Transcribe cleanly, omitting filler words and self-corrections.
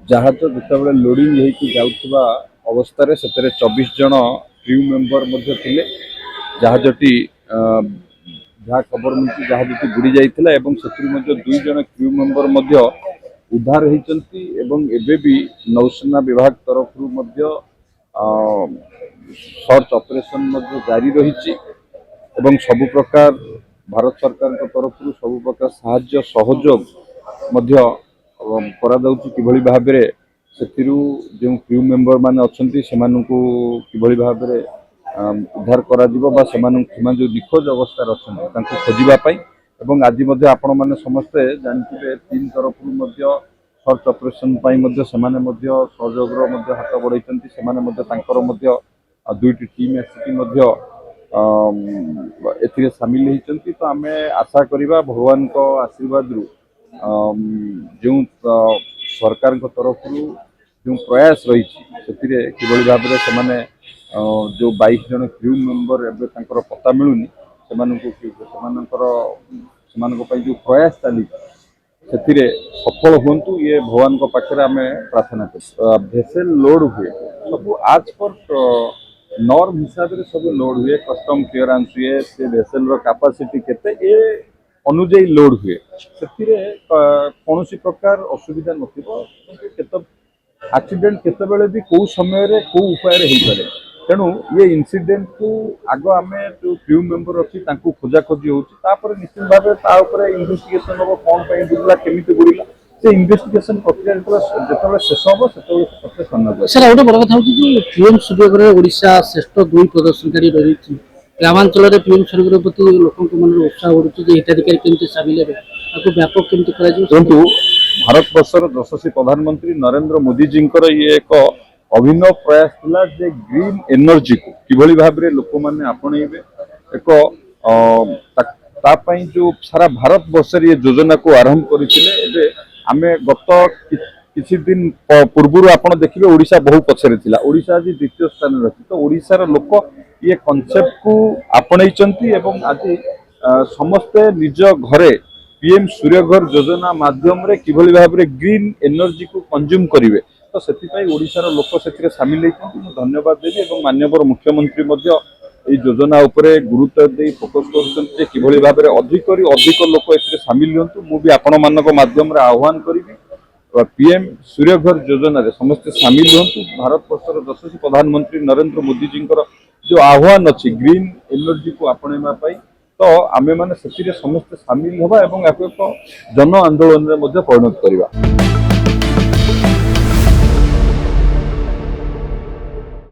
जहाज जिते लोडिंग होता अवस्था से 24 जन क्रू मेंबर जहाजटी जहाँ खबर मिली जहाजटी बुड़ी जाता से 2 जन क्रू मेंबर उद्धार होती भी नौसेना विभाग तरफ सर्च ऑपरेशन जारी रही सबु प्रकार भारत सरकार तरफ सबु प्रकार साहाय्य सहयोग किभली भाव से जो क्रू मेंबर मान अच्छा किभली भाव उद्धार करा जो निखोज अवस्था अच्छा खोजापी आज आपण मैंने समस्ते जानते तीन तरफ सर्च ऑपरेशन सहयोग हाथ बढ़ाई दुईटी टीम आसिक सामिल होती तो आम आशा करवा भगवान को आशीर्वाद जो सरकार तरफ जो प्रयास रही किभली भाव से जो 22 जन क्रू मेंबर एवं पता मिलूनी जो प्रयास चली सफल हूँ ये भगवान को पाखे आम प्रार्थना कर भेसेल लोड हुए सब आज पर नॉर्म हिसाब से सब लोड हुए कस्टम क्लियरेंस हुए से भेसेल कैपेसिटी केते ए अनुजाई लोड हुए कौन प्रकार असुविधा नत एक्सीडेंट केतबेले भी कौ समय रे कौ उपाय रे हो पारे तेणु ये इंसिडेंट को आग आम जो क्रू मेंबर अच्छी खोजा खोजी होपर निश्चित भाव इन्वेस्टिगेशन हम कौन बुड़ला केमी बुड़ला से इन्वेस्टिगेशन प्रक्रिया जो शेष हम से सर गोटे बड़ कथा पीएम सूर्यघर ओडिशा श्रेष्ठ 2 प्रदर्शनकारी रही ग्रामांचल पीएम सूर्यघर प्रति लोक मन उत्साह बढ़ुच्छे हिताधिकारी केमती सामिल हे व्यापक केमती भारत वर्षर यशस्वी प्रधानमंत्री नरेंद्र मोदी जी ये एक अभिनव प्रयास था जे ग्रीन एनर्जी को किभली भाव में लोक मैंने आपणेबे एक जो सारा भारत वर्ष ये योजना को आरंभ करते आम गत किसी दिन पूर्व आपड़ देखिए ओडिशा बहु पछरे थिला ओडिशा आज द्वितीय स्थान में रही तो ओडिशार लोक ये कॉन्सेप्ट को आपणई आज समस्ते निज घरे पीएम सूर्यघर योजना माध्यम रे किभली भाव में ग्रीन एनर्जी को कंज्यूम करेंगे तो से ओडिशार लोक से सामिल होती धन्यवाद देवी माननीय मुख्यमंत्री योजना उपरे गुरुत्व दे फोकस कर किभली भाव में अधिक लोक सामिल हूँ मुझे आपण मानक माध्यम आह्वान करी पीएम सूर्यघर योजना रे समस्त सामिल हूँ भारत वर्षर यशस्वी प्रधानमंत्री नरेंद्र मोदी जी जो आह्वान अच्छी ग्रीन एनर्जी को आपणा तो आम मैंने समस्त सामिल हवा एक जन आंदोलन में परिणत करवा।